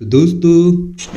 तो दोस्तों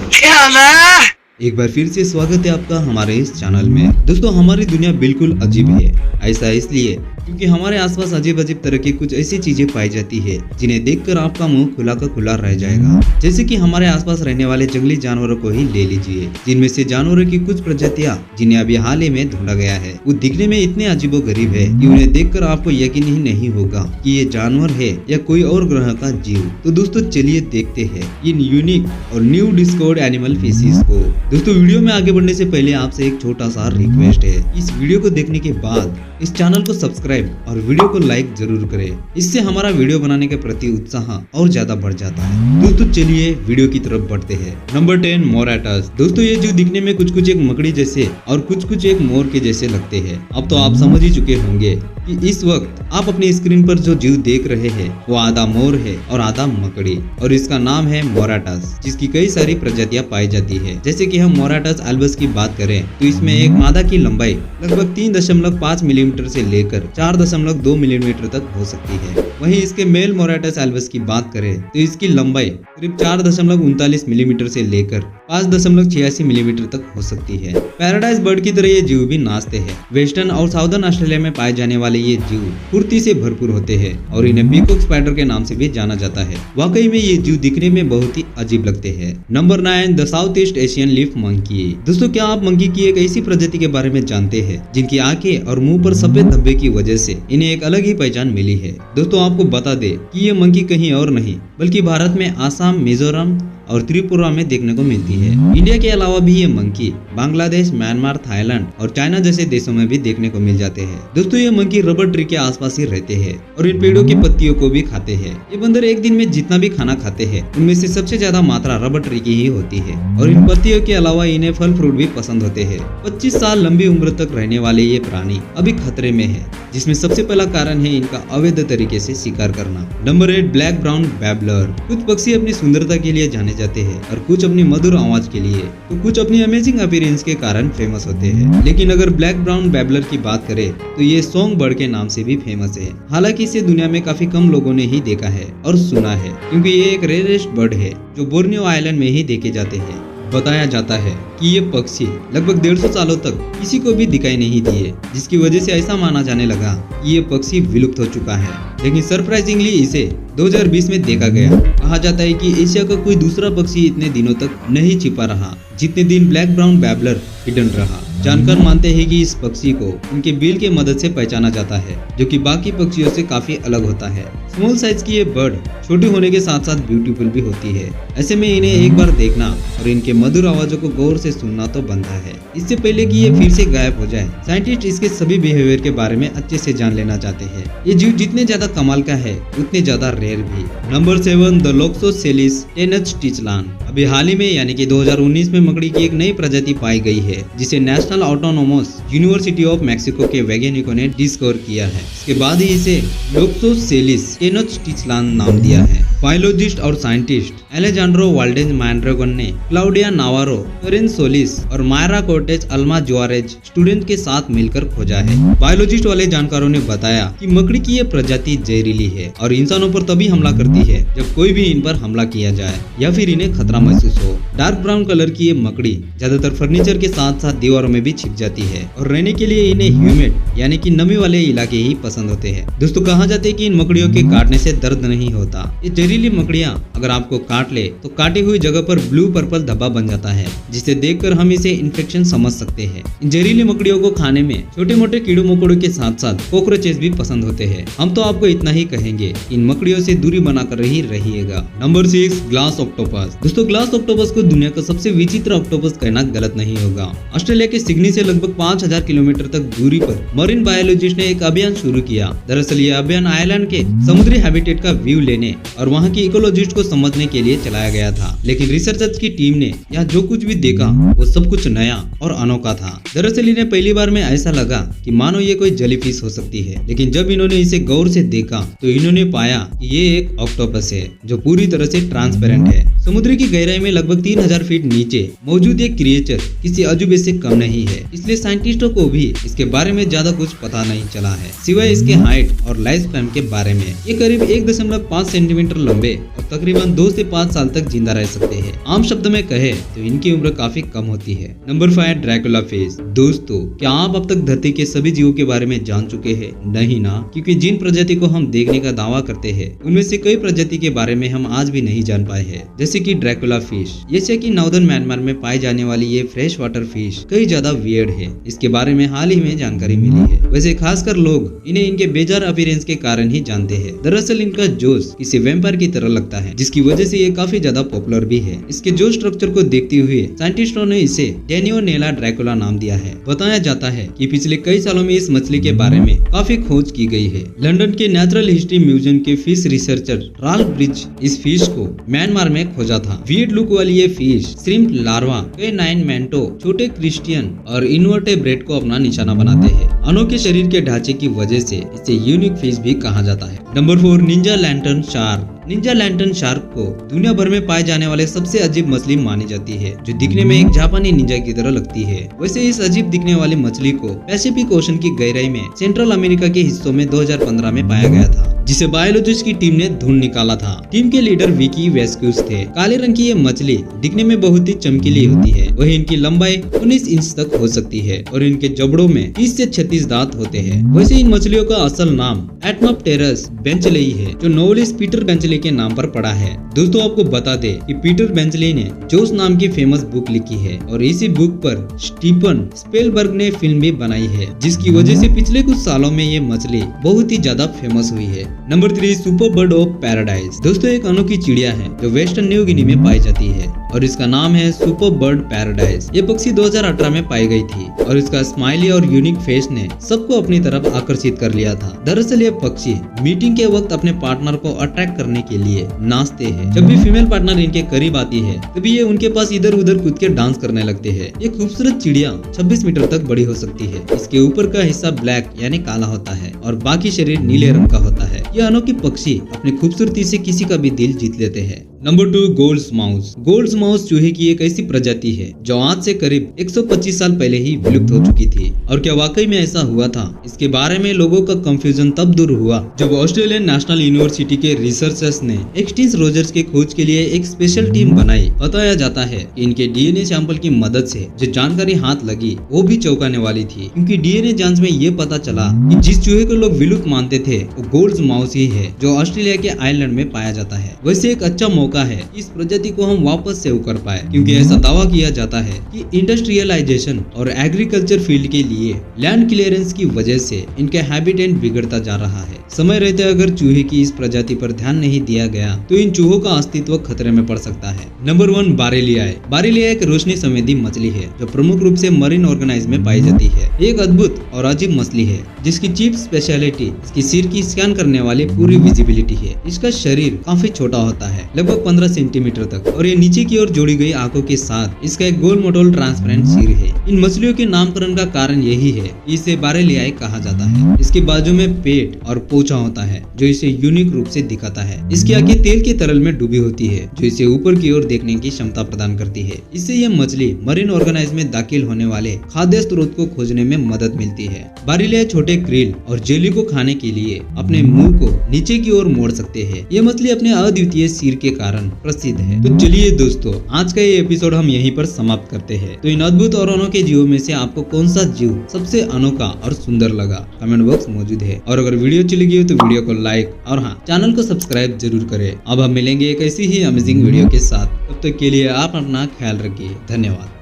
क्या ना? एक बार फिर से स्वागत है आपका हमारे इस चैनल में। दोस्तों हमारी दुनिया बिल्कुल अजीब है। ऐसा इसलिए क्योंकि हमारे आसपास अजीब अजीब तरह की कुछ ऐसी चीजें पाई जाती है जिन्हें देखकर आपका मुंह खुला का खुला रह जाएगा। जैसे कि हमारे आसपास रहने वाले जंगली जानवरों को ही ले लीजिए, जिनमें से जानवरों की कुछ प्रजातियां जिन्हें अभी हाल ही में ढूंढा गया है वो दिखने में इतने अजीबोगरीब है कि उन्हें देखकर आपको यकीन ही नहीं होगा कि ये जानवर है या कोई और ग्रह का जीव। तो दोस्तों चलिए देखते हैं इन यूनिक और न्यू डिस्कवर्ड एनिमल स्पीशीज को। दोस्तों वीडियो में आगे बढ़ने से पहले आपसे एक छोटा सा रिक्वेस्ट है, इस वीडियो को देखने के बाद इस चैनल को सब्सक्राइब और वीडियो को लाइक जरूर करें। इससे हमारा वीडियो बनाने के प्रति उत्साह और ज्यादा बढ़ जाता है। दोस्तों चलिए वीडियो की तरफ बढ़ते हैं। नंबर 10 मोराटस। दोस्तों ये जीव दिखने में कुछ एक मकड़ी जैसे और कुछ एक मोर के जैसे लगते हैं। अब तो आप समझ ही चुके होंगे कि इस वक्त आप अपनी स्क्रीन पर जो जीव देख रहे हैं वो आधा मोर है और आधा मकड़ी, और इसका नाम है मोराटस, जिसकी कई सारी प्रजातियां पाई जाती है। जैसे कि हम मोराटस एल्बस की बात करें तो इसमें एक मादा की लंबाई लगभग 3.5 मिलीमीटर से लेकर 4.2 मिलीमीटर तक हो सकती है। वहीं इसके मेल मोराटस एल्बस की बात करें तो इसकी लंबाई करीब 4.39 मिलीमीटर से लेकर 5.86 मिलीमीटर तक हो सकती है। पैराडाइज बर्ड की तरह ये जीव भी नाचते हैं। वेस्टर्न और साउदर्न ऑस्ट्रेलिया में पाए जाने वाले ये जीव फुर्ती से भरपूर होते हैं और इन्हें पीकॉक स्पाइडर के नाम से भी जाना जाता है। वाकई में ये जीव दिखने में बहुत ही अजीब लगते हैं। Number 9 the south east Asian leaf monkey. दोस्तों क्या आप मंकी की एक ऐसी प्रजाति के बारे में जानते हैं जिनकी आंखें और मुंह पर सफेद धब्बे की वजह से इन्हें एक अलग ही पहचान मिली है। दोस्तों आपको बता दे कि ये मंकी कहीं और नहीं बल्कि भारत में आसाम, मिजोरम और त्रिपुरा में देखने को मिलती है। इंडिया के अलावा भी ये मंकी बांग्लादेश, म्यांमार, थाईलैंड और चाइना जैसे देशों में भी देखने को मिल जाते हैं। दोस्तों ये मंकी रबर ट्री के आसपास ही रहते हैं और इन पेड़ों की पत्तियों को भी खाते हैं। ये बंदर एक दिन में जितना भी खाना खाते हैं उनमें से सबसे ज्यादा मात्रा रबर ट्री की ही होती है, और इन पत्तियों के अलावा इन्हें फल फ्रूट भी पसंद होते हैं। 25 साल लंबी उम्र तक रहने वाले ये प्राणी अभी खतरे में है, जिसमें सबसे पहला कारण है इनका अवैध तरीके से शिकार करना। Number 8 black brown babbler. कुछ पक्षी अपनी सुंदरता के लिए जाने जाते हैं और कुछ अपनी मधुर आवाज के लिए, तो कुछ अपनी अमेजिंग अपीयरेंस के कारण फेमस होते हैं। लेकिन अगर ब्लैक ब्राउन बैबलर की बात करें तो ये सॉन्ग बर्ड के नाम से भी फेमस है। हालांकि इसे दुनिया में काफी कम लोगों ने ही देखा है और सुना है, क्योंकि ये एक रेयरेस्ट बर्ड है जो बोर्नियो आइलैंड में ही देखे जाते हैं। बताया जाता है कि ये पक्षी लगभग 150 सालों तक किसी को भी दिखाई नहीं दिए, जिसकी वजह से ऐसा माना जाने लगा कि ये पक्षी विलुप्त हो चुका है। लेकिन सरप्राइजिंगली इसे 2020 में देखा गया। कहा जाता है कि एशिया का कोई दूसरा पक्षी इतने दिनों तक नहीं छिपा रहा जितने दिन ब्लैक ब्राउन बैबलर हिडन रहा। जानकार मानते हैं कि इस पक्षी को उनके बिल के मदद से पहचाना जाता है, जो कि बाकी पक्षियों से काफी अलग होता है। स्मॉल साइज की ये बर्ड छोटी होने के साथ साथ ब्यूटीफुल भी होती है। ऐसे में इन्हें एक बार देखना और इनके मधुर आवाजों को गौर से सुनना तो बनता है। इससे पहले कि ये फिर से गायब हो जाए, साइंटिस्ट इसके सभी बिहेवियर के बारे में अच्छे से जान लेना चाहते हैं। ये जीव जितने ज्यादा कमाल का है उतने ज्यादा रेयर भी। Number 7 the loxosceles tenochtitlan. अभी हाल ही में यानी कि 2019 में मकड़ी की एक नई प्रजाति पाई गई है, जिसे national autonomous university of Mexico के वैज्ञानिकों ने डिस्कवर किया है। इसके बाद ही इसे लोक्सोसेलिस टेनच टिचलान नाम दिया है। बायोलॉजिस्ट और साइंटिस्ट एलेजांड्रो वाल्डेज मैंड्रेगन ने क्लाउडिया नावारो, करेन सोलिस और मायरा कोर्टेज अल्मा जुआरेज स्टूडेंट के साथ मिलकर खोजा है। बायोलॉजिस्ट वाले जानकारों ने बताया कि मकड़ी की ये प्रजाति जहरीली है और इंसानों पर तभी हमला करती है जब कोई भी इन पर हमला किया जाए या फिर इन्हें खतरा महसूस हो। डार्क ब्राउन कलर की ये मकड़ी ज्यादातर फर्नीचर के साथ साथ दीवारों में भी छिप जाती है और रहने के लिए इन्हें ह्यूमिड यानी कि नमी वाले इलाके ही पसंद होते हैं। दोस्तों कहा जाता है कि इन मकड़ियों के काटने से दर्द नहीं होता। ये जहरीली मकड़ियां अगर आपको काट ले तो काटी हुई जगह पर ब्लू पर्पल धब्बा बन जाता है, जिसे देखकर हम इसे इन्फेक्शन समझ सकते हैं। इन जहरीली मकड़ियों को खाने में छोटे मोटे कीड़ों मकोड़ों के साथ साथ कॉकरोचेस भी पसंद होते हैं। हम तो आपको इतना ही कहेंगे, इन मकड़ियों से दूरी बनाकर ही रहिएगा। Number 6 glass octopus. दोस्तों ग्लास ऑक्टोपस को दुनिया का सबसे विचित्र ऑक्टोपस कहना गलत नहीं होगा। ऑस्ट्रेलिया के सिडनी से लगभग 5000 किलोमीटर तक दूरी पर मरीन बायोलॉजिस्ट ने एक अभियान शुरू किया। दरअसल ये अभियान आइलैंड के समुद्री हैबिटेट का व्यू लेने और वहाँ की इकोलॉजिस्ट को समझने के लिए चलाया गया था। लेकिन रिसर्चर्स की टीम ने यहाँ जो कुछ भी देखा वो सब कुछ नया और अनोखा था। दरअसल इन्हें पहली बार में ऐसा लगा कि मानो ये कोई जेलीफिश हो सकती है, लेकिन जब इन्होंने इसे गौर से देखा तो इन्होंने पाया कि ये एक ऑक्टोपस है जो पूरी तरह से ट्रांसपेरेंट है। समुद्र की गहराई में लगभग 3000 फीट नीचे मौजूद ये क्रिएचर किसी अजूबे से कम नहीं है, इसलिए साइंटिस्टों को भी इसके बारे में ज्यादा कुछ पता नहीं चला है, सिवाय इसके हाइट और लाइफ स्पैन के बारे में। ये करीब 1.5 सेंटीमीटर लंबे और तकरीबन 2 से 5 साल तक जिंदा रह सकते हैं। आम शब्द में कहे तो इनकी उम्र काफी कम होती है। Number 5, Dracula fish. दोस्तों, क्या आप अब तक धरती के सभी जीवों के बारे में जान चुके हैं? नहीं ना, क्योंकि जिन प्रजाति को हम देखने का दावा करते हैं उनमें से कई प्रजाति के बारे में हम आज भी नहीं जान पाए हैं, जैसे कि ड्रैकुला फिश। एशिया की नॉर्दर्न म्यांमार में पाई जाने वाली ये फ्रेश वाटर फिश कई ज्यादा वियर्ड है। इसके बारे में हाल ही में जानकारी मिली है। वैसे खासकर लोग इन्हें इनके बेजार अपीयरेंस के कारण ही जानते हैं। दरअसल इनका जोश किसी वैम्पायर की तरह लगता है, जिसकी वजह से ये काफी ज्यादा पॉपुलर भी है। इसके जो स्ट्रक्चर को देखते हुए साइंटिस्टों ने इसे डेनियोनेला ड्रैकुला नाम दिया है। बताया जाता है कि पिछले कई सालों में इस मछली के बारे में काफी खोज की गई है। लंदन के नेचुरल हिस्ट्री म्यूजियम के फिश रिसर्चर राल्फ ब्रिज इस फिश को म्यांमार में खोजा था। वियर्ड लुक वाली ये फिश श्रिम्प लार्वा, कैनाइन मैंटो, छोटे क्रिस्टियन और इनवर्टेब्रेट को अपना निशाना बनाते हैं। अनोखे शरीर के ढांचे की वजह से इसे यूनिक फिश भी कहा जाता है। Number 4, Ninja lantern shark. Ninja lantern shark को दुनिया भर में पाए जाने वाले सबसे अजीब मछली मानी जाती है, जो दिखने में एक जापानी निंजा की तरह लगती है। वैसे इस अजीब दिखने वाली मछली को पैसिफिक ओशन की गहराई में सेंट्रल अमेरिका के हिस्सों में 2015 में पाया गया था, जिसे बायोलॉजिस्ट की टीम ने ढूंढ निकाला था। टीम के लीडर विकी वेस्क्यूज थे। काले रंग की ये मछली दिखने में बहुत ही चमकीली होती है। वही इनकी लंबाई 19 इंच तक हो सकती है और इनके जबड़ों में 30 से 36 दांत होते हैं। वैसे इन मछलियों का असल नाम एटनोप्टेरस बेंचलेई है, जो नॉवेलिस्ट पीटर बेंचले के नाम पर पड़ा है। दोस्तों, आपको बता दे कि पीटर बेंचले ने जोस नाम की फेमस बुक लिखी है और इसी बुक पर स्टीफन स्पीलबर्ग ने फिल्म भी बनाई है, जिसकी वजह से पिछले कुछ सालों में ये मछली बहुत ही ज्यादा फेमस हुई है। Number 3, super bird of paradise. दोस्तों, एक अनोखी चिड़िया है जो वेस्टर्न न्यू गिनी में पाई जाती है और इसका नाम है सुपर बर्ड पैराडाइज। ये पक्षी 2018 में पाई गई थी और इसका स्माइली और यूनिक फेस ने सबको अपनी तरफ आकर्षित कर लिया था। दरअसल ये पक्षी मीटिंग के वक्त अपने पार्टनर को अट्रैक्ट करने के लिए नाचते हैं। जब भी फीमेल पार्टनर इनके करीब आती है तभी ये उनके पास इधर उधर कूद के डांस करने लगते हैं। ये खूबसूरत चिड़िया 26 मीटर तक बड़ी हो सकती है। इसके ऊपर का हिस्सा ब्लैक यानी काला होता है और बाकी शरीर नीले रंग का होता है। ये अनोखी पक्षी अपनी खूबसूरती से किसी का भी दिल जीत लेते हैं। Number 2, golds mouse. Golds mouse चूहे की एक ऐसी प्रजाति है जो आज से करीब 125 साल पहले ही विलुप्त हो चुकी थी। और क्या वाकई में ऐसा हुआ था? इसके बारे में लोगों का कंफ्यूजन तब दूर हुआ जब ऑस्ट्रेलियन नेशनल यूनिवर्सिटी के रिसर्चर्स ने एक्सटिंक्ट रोजर्स के खोज के लिए एक स्पेशल टीम बनाई। बताया जाता है कि इनके डीएनए सैंपल की मदद से जो जानकारी हाथ लगी वो भी चौंकाने वाली थी, क्योंकि डीएनए जांच में ये पता चला कि जिस चूहे को लोग विलुप्त मानते थे वो गोल्ड्स माउस ही है, जो ऑस्ट्रेलिया के आइलैंड में पाया जाता है। वैसे एक अच्छा मौका है इस प्रजाति को हम वापस सेव कर पाए, क्योंकि ऐसा दावा किया जाता है कि इंडस्ट्रियलाइजेशन और एग्रीकल्चर फील्ड के लिए लैंड क्लियरेंस की वजह से इनके हैबिटेट बिगड़ता जा रहा है। समय रहते अगर चूहे की इस प्रजाति पर ध्यान नहीं दिया गया तो इन चूहों का अस्तित्व खतरे में पड़ सकता है। नंबर 1, बारेलियाई। बारेलियाई एक रोशनी संवेदी मछली है जो प्रमुख रूप से मरीन ऑर्गेनाइज में पाई जाती है। एक अद्भुत और अजीब मछली है जिसकी चीफ स्पेशलिटी इसकी सिर की स्कैन करने वाली पूरी विजिबिलिटी है। इसका शरीर काफी छोटा होता है, लगभग 15 सेंटीमीटर तक, और ये नीचे की ओर जोड़ी गई आंखों के साथ इसका एक गोल मोटोल ट्रांसपेरेंट सिर है। इन मछलियों के नामकरण का कारण यही है कि इसे बारेलियाई कहा जाता है। इसके बाजू में पेट और पोंछा होता है जो इसे यूनिक रूप से दिखाता है। इसकी आंखें तेल के तरल में डूबी होती है जो इसे ऊपर की ओर देखने की क्षमता प्रदान करती है। इससे यह मछली मरीन ऑर्गेनाइज में दाखिल होने वाले खाद्य स्रोत को खोजने में मदद मिलती है। बारेलियाई छोटे क्रिल और जेली को खाने के लिए अपने मुंह को नीचे की ओर मोड़ सकते हैं। ये मछली अपने अद्वितीय सिर के कारण प्रसिद्ध है। तो चलिए दोस्तों, आज का ये एपिसोड हम यहीं पर समाप्त करते हैं। तो इन अद्भुत और अनोखे जीवों में से आपको कौन सा जीव सबसे अनोखा और सुंदर लगा? कमेंट बॉक्स मौजूद है। और अगर वीडियो अच्छी लगी हो तो वीडियो को लाइक और हाँ, चैनल को सब्सक्राइब जरूर करें। अब हम मिलेंगे एक ऐसी ही अमेजिंग वीडियो के साथ। तब तक के लिए आप अपना ख्याल रखिए। धन्यवाद।